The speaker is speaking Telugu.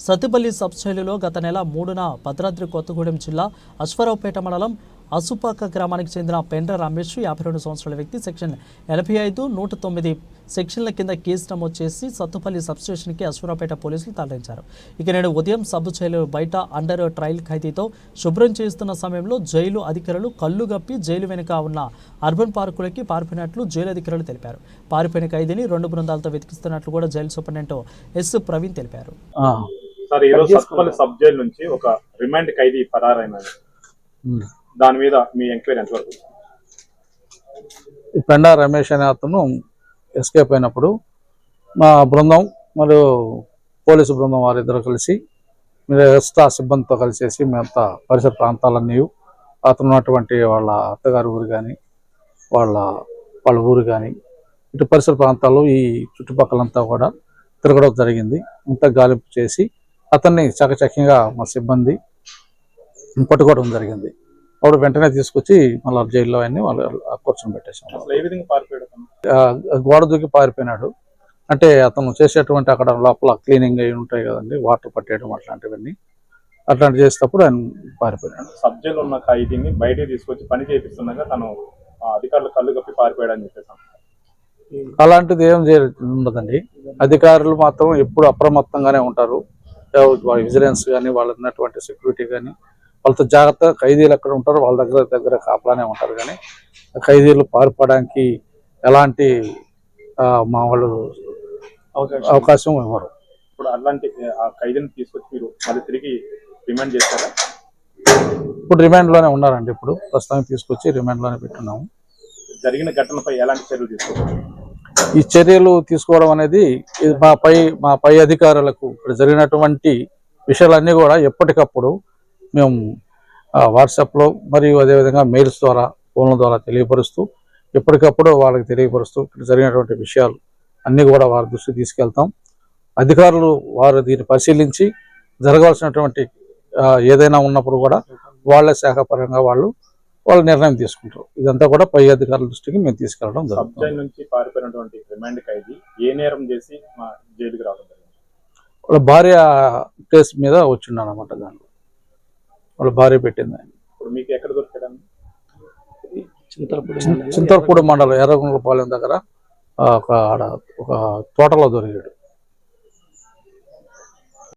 సత్తుపల్లి సబ్స్టైలులో గత నెల 3న భద్రాద్రి కొత్తగూడెం జిల్లా అశ్వారావుపేట మండలం అసుపాక గ్రామానికి చెందిన పెండ్ర రమేష్ 52 సంవత్సరాల వ్యక్తి సెక్షన్ 85, 109 సెక్షన్ల కింద కేసు నమోదు చేసి సత్తుపల్లి సబ్స్టేషన్కి అశ్వారావుపేట పోలీసులు తరలించారు. ఇక నేడు ఉదయం సబ్ జైలు బయట అండర్ ట్రయల్ ఖైదీతో శుభ్రం చేస్తున్న సమయంలో జైలు అధికారులు కళ్ళు గప్పి జైలు వెనుక ఉన్న అర్బన్ పార్కులకి పారిపోయినట్లు జైలు అధికారులు తెలిపారు. పారిపోయిన ఖైదీని 2 బృందాలతో వెతికిస్తున్నట్లు కూడా జైలు సూపరింటెండెంట్ ఎస్ ప్రవీణ్ తెలిపారు. సార్, ఈ రోజు సత్తుపల్లి సబ్ జైలు నుంచి ఒక రిమాండ్ ఖైదీ పరారైనారు. దాని మీద మీ ఎంక్వైరీ ఎంతవరకు? ఈ పెండా రమేష్ అనే అతను ఎస్కేప్ అయినప్పుడు మా బృందం మరియు పోలీసు బృందం వారిద్దరు కలిసి ఎక్స్ట్రా సిబ్బందితో కలిసేసి మేమంతా పరిసర ప్రాంతాలన్నీ అతను ఉన్నటువంటి వాళ్ళ అత్తగారి ఊరు కానీ వాళ్ళ ఊరు కానీ ఇటు పరిసర ప్రాంతాలు ఈ చుట్టుపక్కలంతా కూడా తిరగడం జరిగింది. ఇంత గాలింపు చేసి అతన్ని చకచక్యంగా మా సిబ్బంది పట్టుకోవడం జరిగింది. అప్పుడు వెంటనే తీసుకొచ్చి మళ్ళీ జైల్లో అన్ని వాళ్ళు కూర్చొని పెట్టేసాం. గోడ దూకి పారిపోయినాడు. అంటే అతను చేసేటువంటి అక్కడ లోపల క్లీనింగ్ అయి ఉంటాయి కదండి, వాటర్ పట్టేయడం అట్లాంటివన్నీ చేసేటప్పుడు ఆయన పారిపోయినాడు. సబ్ జైల్లో ఉన్న ఖైదీని బయటకి తీసుకొచ్చి పని చేపిస్తున్నాక తను అధికారులు కళ్ళు కప్పి పారిపోయాడని చెప్పేసాం. అలాంటిది ఏం ఉండదండి. అధికారులు మాత్రం ఎప్పుడు అప్రమత్తంగానే ఉంటారు. విజిలెన్స్ కానీ వాళ్ళు ఉన్నటువంటి సెక్యూరిటీ కానీ వాళ్ళతో జాగ్రత్తగా ఖైదీలు ఎక్కడ ఉంటారో వాళ్ళ దగ్గర కాపలానే ఉంటారు. కానీ ఖైదీలు పారిపోవడానికి ఎలాంటి మా వాళ్ళు అవకాశం ఇవ్వరు. ఇప్పుడు అలాంటి ఆ ఖైదీని తీసుకొచ్చి మీరు మళ్ళీ తిరిగి రిమాండ్ చేస్తారా? ఇప్పుడు రిమాండ్లోనే ఉన్నారండి. ఇప్పుడు ప్రస్తుతానికి తీసుకొచ్చి రిమాండ్లోనే పెట్టున్నాము. జరిగిన ఘటనపై ఎలాంటి చర్యలు తీసుకోవాలి? ఈ చర్యలు తీసుకోవడం అనేది మా పై అధికారులకు ఇక్కడ జరిగినటువంటి విషయాలన్నీ కూడా ఎప్పటికప్పుడు మేము వాట్సాప్లో మరియు అదేవిధంగా మెయిల్స్ ద్వారా ఫోన్ల ద్వారా తెలియపరుస్తూ ఎప్పటికప్పుడు వాళ్ళకి తెలియపరుస్తూ ఇక్కడ జరిగినటువంటి విషయాలు అన్నీ కూడా వారి దృష్టికి తీసుకెళ్తాం. అధికారులు వారు దీన్ని పరిశీలించి జరగాల్సినటువంటి ఏదైనా ఉన్నప్పుడు కూడా వాళ్ళ శాఖపరంగా వాళ్ళు నిర్ణయం తీసుకుంటారు. ఇదంతా కూడా పై అధికారుల దృష్టికి మేము తీసుకెళ్ళడం జరుగుతుంది. సబ్ జైలు నుంచి పారిపోయినటువంటి రిమాండ్ ఖైదీ ఏ నేరం చేసి మా జైలుకి రావడం జరిగింది? వాళ్ళ భార్య కేసు మీద వచ్చిండు అనమాట. దాంట్లో వాళ్ళ భార్య పెట్టింది. ఇప్పుడు మీకు ఎక్కడ దొరికాడు? చింతలపూడి మండలం ఎర్రగుండ్లపాలెం దగ్గర ఒక తోటలో దొరికాడు.